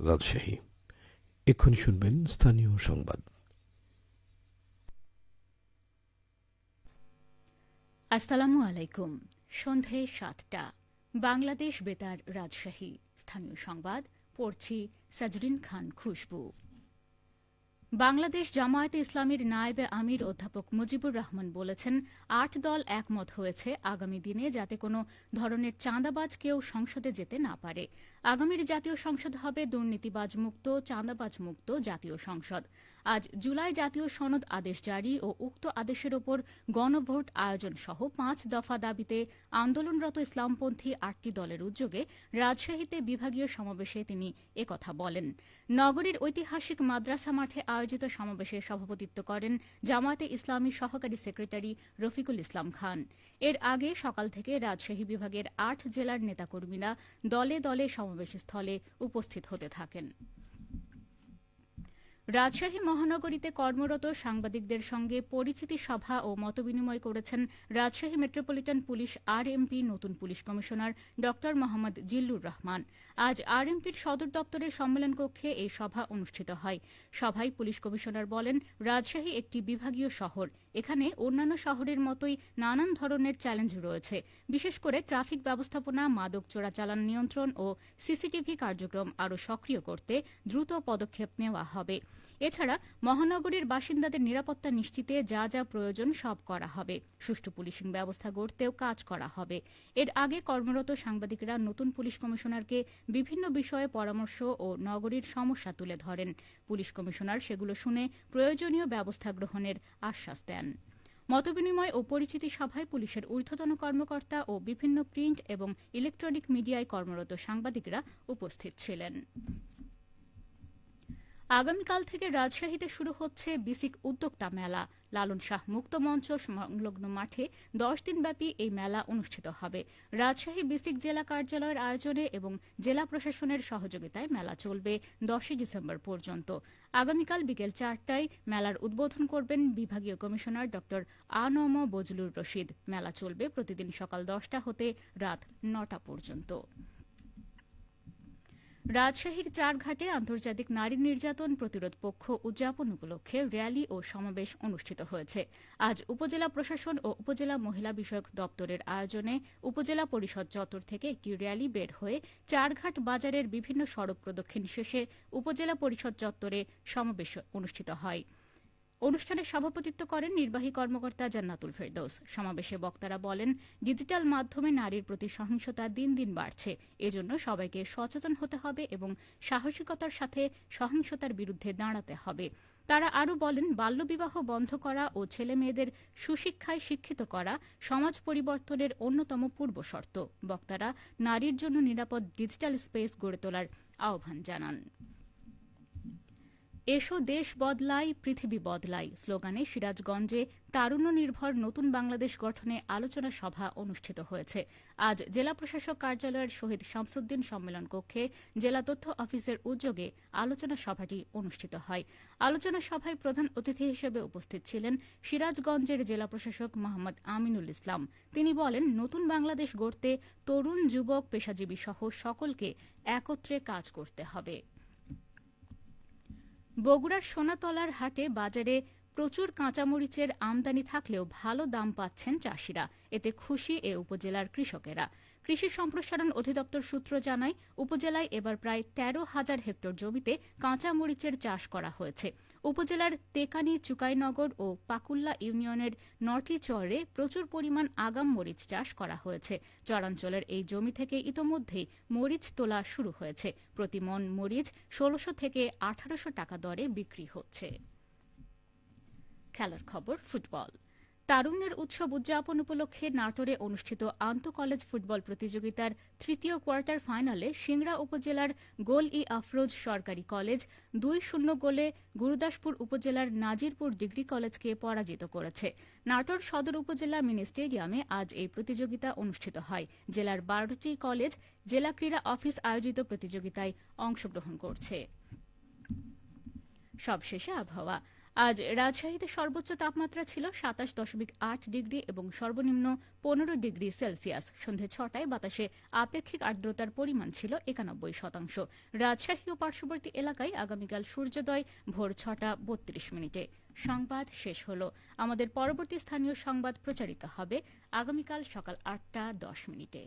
রাজশাহী। এক্ষুনি শুনবেন স্থানীয় সংবাদ। আসসালামু আলাইকুম। সন্ধে ৭টা, বাংলাদেশ বেতার রাজশাহী। স্থানীয় সংবাদ পড়ছি সাজরিন খান খুশবু। বাংলাদেশ জামায়াতে ইসলামীর নায়েবে আমির অধ্যাপক মুজিবুর রহমান বলেছেন, ৮ দল একমত হয়েছে আগামী দিনে যাতে কোনো ধরনের চাঁদাবাজ কেউ সংসদে যেতে না পারে। আগামীর জাতীয় সংসদ হবে দুর্নীতিবাজ মুক্ত, চাঁদাবাজ মুক্ত জাতীয় সংসদ। আজ জুলাই জাতীয় সনদ আদেশ জারি ও উক্ত আদেশের ওপর গণভোট আয়োজন সহ ৫ দফা দাবিতে আন্দোলনরত ইসলামপন্থী ৮টি দলের উদ্যোগে রাজশাহীতে বিভাগীয় সমাবেশে তিনি একথা বলেন। নগরীর ঐতিহাসিক মাদ্রাসা মাঠে আয়োজিত সমাবেশে সভাপতিত্ব করেন জামায়াতে ইসলামী সহকারী সেক্রেটারি রফিকুল ইসলাম খান। এর আগে সকাল থেকে রাজশাহী বিভাগের ৮ জেলার নেতাকর্মীরা দলে দলে সমাবেশস্থলে উপস্থিত হতে থাকেন। রাজশাহী মহানগরীতে কর্মরত সাংবাদিকদের সঙ্গে পরিচিতি সভা ও মতবিনিময় করেছেন রাজশাহী মেট্রোপলিটন পুলিশ আরএমপি নতুন পুলিশ কমিশনার ড মোহাম্মদ জিল্লুর রহমান। আজ আরএমপির সদর দপ্তরের সম্মেলন কক্ষে এই সভা অনুষ্ঠিত হয়। সভায় পুলিশ কমিশনার বলেন, রাজশাহী একটি বিভাগীয় শহর। এখানে অন্যান্য শহরের মতোই নানান ধরনের চ্যালেঞ্জ রয়েছে। বিশেষ করে ট্রাফিক ব্যবস্থাপনা, মাদক চোরাচালান নিয়ন্ত্রণ ও সিসিটিভি কার্যক্রম আরও সক্রিয় করতে দ্রুত পদক্ষেপ নেওয়া হবে। এছাড়া মহানগরীর বাসিন্দাদের নিরাপত্তা নিশ্চিতে যা যা প্রয়োজন সব করা হবে। সুষ্ঠু পুলিশিং ব্যবস্থা গড়তেও কাজ করা হবে। এর আগে কর্মরত সাংবাদিকরা নতুন পুলিশ কমিশনারকে বিভিন্ন বিষয়ে পরামর্শ ও নগরীর সমস্যা তুলে ধরেন। পুলিশ কমিশনার সেগুলো শুনে প্রয়োজনীয় ব্যবস্থা গ্রহণের আশ্বাস দেন। মতবিনিময় ও পরিচিতি সভায় পুলিশের ঊর্ধ্বতন কর্মকর্তা ও বিভিন্ন প্রিন্ট এবং ইলেকট্রনিক মিডিয়ায় কর্মরত সাংবাদিকরা উপস্থিত ছিলেন। আগামীকাল থেকে রাজশাহীতে শুরু হচ্ছে বিসিক উদ্যোক্তা মেলা। লালন শাহ মুক্ত মঞ্চ সংলগ্ন মাঠে ১০ দিনব্যাপী এই মেলা অনুষ্ঠিত হবে। রাজশাহী বিসিক জেলা কার্যালয়ের আয়োজনে এবং জেলা প্রশাসনের সহযোগিতায় মেলা চলবে ১০ ডিসেম্বর পর্যন্ত। আগামীকাল বিকেল ৪টায় মেলার উদ্বোধন করবেন বিভাগীয় কমিশনার ড আ.ন.ম বজলুর রশিদ। মেলা চলবে প্রতিদিন সকাল ১০টা হতে রাত ৯টা পর্যন্ত। রাজশাহীর চারঘাটে আন্তর্জাতিক নারী নির্যাতন প্রতিরোধ পক্ষ উদযাপন উপলক্ষে র্যালি ও সমাবেশ অনুষ্ঠিত হয়েছে। আজ উপজেলা প্রশাসন ও উপজেলা মহিলা বিষয়ক দপ্তরের আয়োজনে উপজেলা পরিষদ চত্বর থেকে একটি র্যালি বের হয়ে চারঘাট বাজারের বিভিন্ন সড়ক প্রদক্ষিণ শেষে উপজেলা পরিষদ চত্বরে সমাবেশ অনুষ্ঠিত হয়। অনুষ্ঠানে সভাপতিত্ব করেন নির্বাহী কর্মকর্তা জান্নাতুল ফেরদৌস। সমাবেশে বক্তারা বলেন, ডিজিটাল মাধ্যমে নারীর প্রতি সহিংসতা দিন দিন বাড়ছে। এজন্য সবাইকে সচেতন হতে হবে এবং সাহসিকতার সাথে সহিংসতার বিরুদ্ধে দাঁড়াতে হবে। তারা আরও বলেন, বাল্যবিবাহ বন্ধ করা ও ছেলেমেয়েদের সুশিক্ষায় শিক্ষিত করা সমাজ পরিবর্তনের অন্যতম পূর্বশর্ত। বক্তারা নারীর জন্য নিরাপদ ডিজিটাল স্পেস গড়ে তোলার আহ্বান জানান। এসো দেশ বদলাই, পৃথিবী বদলাই স্লোগানে সিরাজগঞ্জে তারুণ্য নির্ভর নতুন বাংলাদেশ গঠনে আলোচনা সভা অনুষ্ঠিত হয়েছে। আজ জেলা প্রশাসক কার্যালয়ের শহীদ শামসুদ্দিন সম্মেলন কক্ষে জেলা তথ্য অফিসের উদ্যোগে আলোচনা সভাটি অনুষ্ঠিত হয়। আলোচনা সভায় প্রধান অতিথি হিসেবে উপস্থিত ছিলেন সিরাজগঞ্জের জেলা প্রশাসক মোহাম্মদ আমিনুল ইসলাম। তিনি বলেন, নতুন বাংলাদেশ গড়তে তরুণ, যুবক, পেশাজীবী সহ সকলকে একত্রে কাজ করতে হবে। বগুড়ার সোনাতলার হাটে বাজারে প্রচুর কাঁচামরিচের আমদানি থাকলেও ভালো দাম পাচ্ছেন চাষিরা। এতে খুশি এ উপজেলার কৃষকেরা। কৃষি সম্প্রসারণ অধিদপ্তর সূত্র জানায়, উপজেলায় এবার প্রায় ১৩,০০০ হেক্টর জমিতে কাঁচামরিচের চাষ করা হয়েছে। উপজেলার তেকানি, চুকাইনগর ও পাকুল্লা ইউনিয়নের নটিচরে প্রচুর পরিমাণ আগাম মরিচ চাষ করা হয়েছে। চরাঞ্চলের এই জমি থেকে ইতোমধ্যেই মরিচ তোলা শুরু হয়েছে। প্রতি মণ মরিচ ১৬০০ থেকে ১৮০০ টাকা দরে বিক্রি হচ্ছে। খেলার খবর, ফুটবল। তারুণ্যের উৎসব উদযাপন উপলক্ষে নাটোরে অনুষ্ঠিত আন্তঃকলেজ ফুটবল প্রতিযোগিতার তৃতীয় কোয়ার্টার ফাইনালে সিংড়া উপজেলার গোল-ই-আফরোজ সরকারি কলেজ ২-০ গোলে গুরুদাসপুর উপজেলার নাজিরপুর ডিগ্রি কলেজকে পরাজিত করেছে। নাটোর সদর উপজেলা মিনি স্টেডিয়ামে আজ এই প্রতিযোগিতা অনুষ্ঠিত হয়। জেলার ১২টি কলেজ জেলা ক্রীড়া অফিস আয়োজিত প্রতিযোগিতায় অংশগ্রহণ করছে। সবশেষে আবহাওয়া। আজ রাজশাহীতে সর্বোচ্চ তাপমাত্রা ছিল ২৭.৮ ডিগ্রি এবং সর্বনিম্ন ১৫ ডিগ্রি সেলসিয়াস। সন্ধে ৬টায় বাতাসে আপেক্ষিক আর্দ্রতার পরিমাণ ছিল ৯১%। রাজশাহী ও পার্শ্ববর্তী এলাকায় আগামীকাল সূর্যোদয় ভোর ৬টা ৩২ মিনিটে। সংবাদ শেষ হল। আমাদের পরবর্তী স্থানীয় সংবাদ প্রচারিত হবে আগামীকাল সকাল ৮টা ১০ মিনিটে।